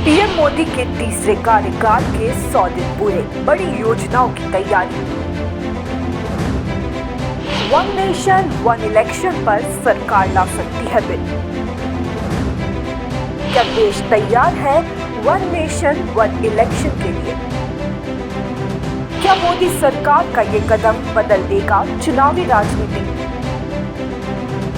PM Modi के तीसरे कार्यकाल के 100 दिन पूरे, बड़ी योजनाओं की तैयारी। वन नेशन वन इलेक्शन पर सरकार ला सकती है बिल। क्या देश तैयार है वन नेशन वन इलेक्शन के लिए? क्या मोदी सरकार का ये कदम बदल देगा चुनावी राजनीति?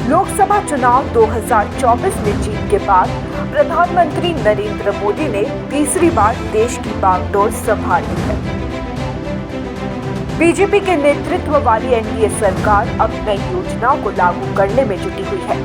लोकसभा चुनाव 2024 में जीत के बाद प्रधानमंत्री नरेंद्र मोदी ने तीसरी बार देश की बागडोर संभाल ली है। बीजेपी के नेतृत्व वाली एनडीए सरकार अब नई योजनाओं को लागू करने में जुटी हुई है।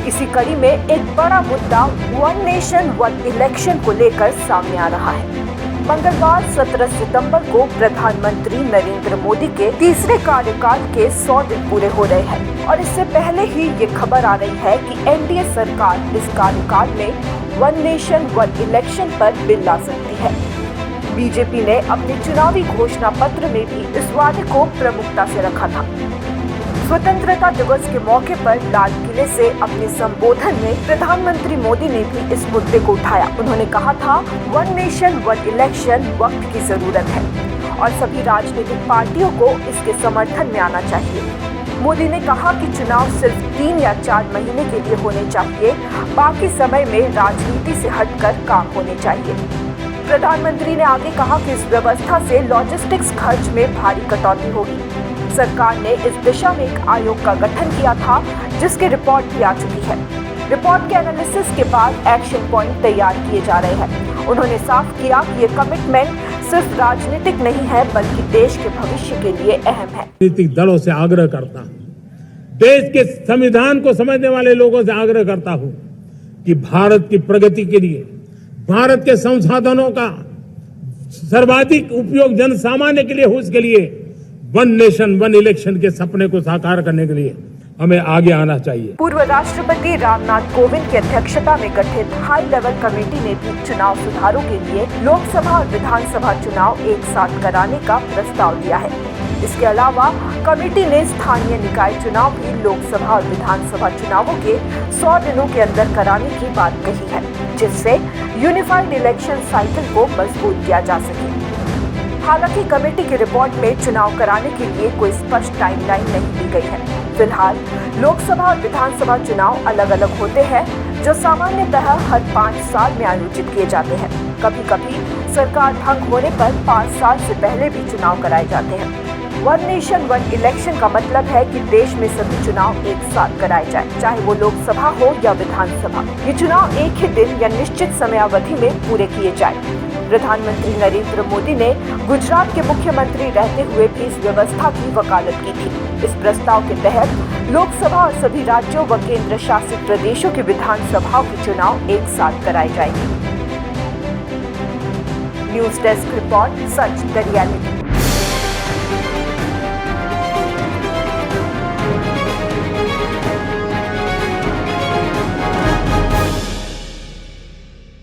इसी कड़ी में एक बड़ा मुद्दा वन नेशन वन इलेक्शन को लेकर सामने आ रहा है। मंगलवार 17 सितंबर को प्रधानमंत्री नरेंद्र मोदी के तीसरे कार्यकाल के 100 दिन पूरे हो रहे हैं और इससे पहले ही ये खबर आ रही है कि एनडीए सरकार इस कार्यकाल में वन नेशन वन इलेक्शन पर बिल ला सकती है। बीजेपी ने अपने चुनावी घोषणा पत्र में भी इस वादे को प्रमुखता से रखा था। स्वतंत्रता दिवस के मौके पर लाल किले से अपने संबोधन में प्रधानमंत्री मोदी ने भी इस मुद्दे को उठाया। उन्होंने कहा था, वन नेशन वन इलेक्शन वक्त की जरूरत है और सभी राजनीतिक पार्टियों को इसके समर्थन में आना चाहिए। मोदी ने कहा कि चुनाव सिर्फ 3 या 4 महीने के लिए होने चाहिए, बाकी समय में राजनीति से हटकर काम होने चाहिए। प्रधानमंत्री ने आगे कहा कि इस व्यवस्था से लॉजिस्टिक्स खर्च में भारी कटौती होगी। सरकार ने इस दिशा में एक आयोग का गठन किया था जिसकी रिपोर्ट भी आ चुकी है। रिपोर्ट के एनालिसिस के बाद एक्शन पॉइंट तैयार किए जा रहे हैं। उन्होंने साफ किया कि ये कमिटमेंट सिर्फ राजनीतिक नहीं है बल्कि देश के भविष्य के लिए अहम है। राजनीतिक दलों से आग्रह करता हूँ, देश के संविधान को समझने वाले लोगों से आग्रह करता हूँ कि भारत की प्रगति के लिए, भारत के संसाधनों का सर्वाधिक उपयोग जन सामान्य के लिए हो, उसके लिए वन नेशन वन इलेक्शन के सपने को साकार करने के लिए हमें आगे आना चाहिए। पूर्व राष्ट्रपति रामनाथ कोविंद की अध्यक्षता में गठित हाई लेवल कमेटी ने भी चुनाव सुधारों के लिए लोकसभा और विधानसभा चुनाव एक साथ कराने का प्रस्ताव दिया है। इसके अलावा कमेटी ने स्थानीय निकाय चुनाव भी लोकसभा और विधानसभा चुनावों के 100 दिनों के अंदर कराने की बात कही है, जिससे यूनिफाइड इलेक्शन साइकिल को मजबूत किया जा सके। हालांकि कमेटी की रिपोर्ट में चुनाव कराने के लिए कोई स्पष्ट टाइमलाइन नहीं दी गई है। फिलहाल लोकसभा और विधानसभा चुनाव अलग अलग होते हैं, जो सामान्यतः हर 5 साल में आयोजित किए जाते हैं। कभी कभी सरकार भंग होने पर 5 साल से पहले भी चुनाव कराए जाते हैं। वन नेशन वन इलेक्शन का मतलब है कि देश में सभी चुनाव एक साथ कराए जाए, चाहे वो लोकसभा हो या विधानसभा। ये चुनाव एक ही दिन या निश्चित समयावधि में पूरे किए जाए। प्रधानमंत्री नरेंद्र मोदी ने गुजरात के मुख्यमंत्री रहते हुए भी इस व्यवस्था की वकालत की थी। इस प्रस्ताव के तहत लोकसभा और सभी राज्यों व केंद्र शासित प्रदेशों की विधानसभाओं के चुनाव एक साथ कराए जाएंगे। News desk report, such the reality.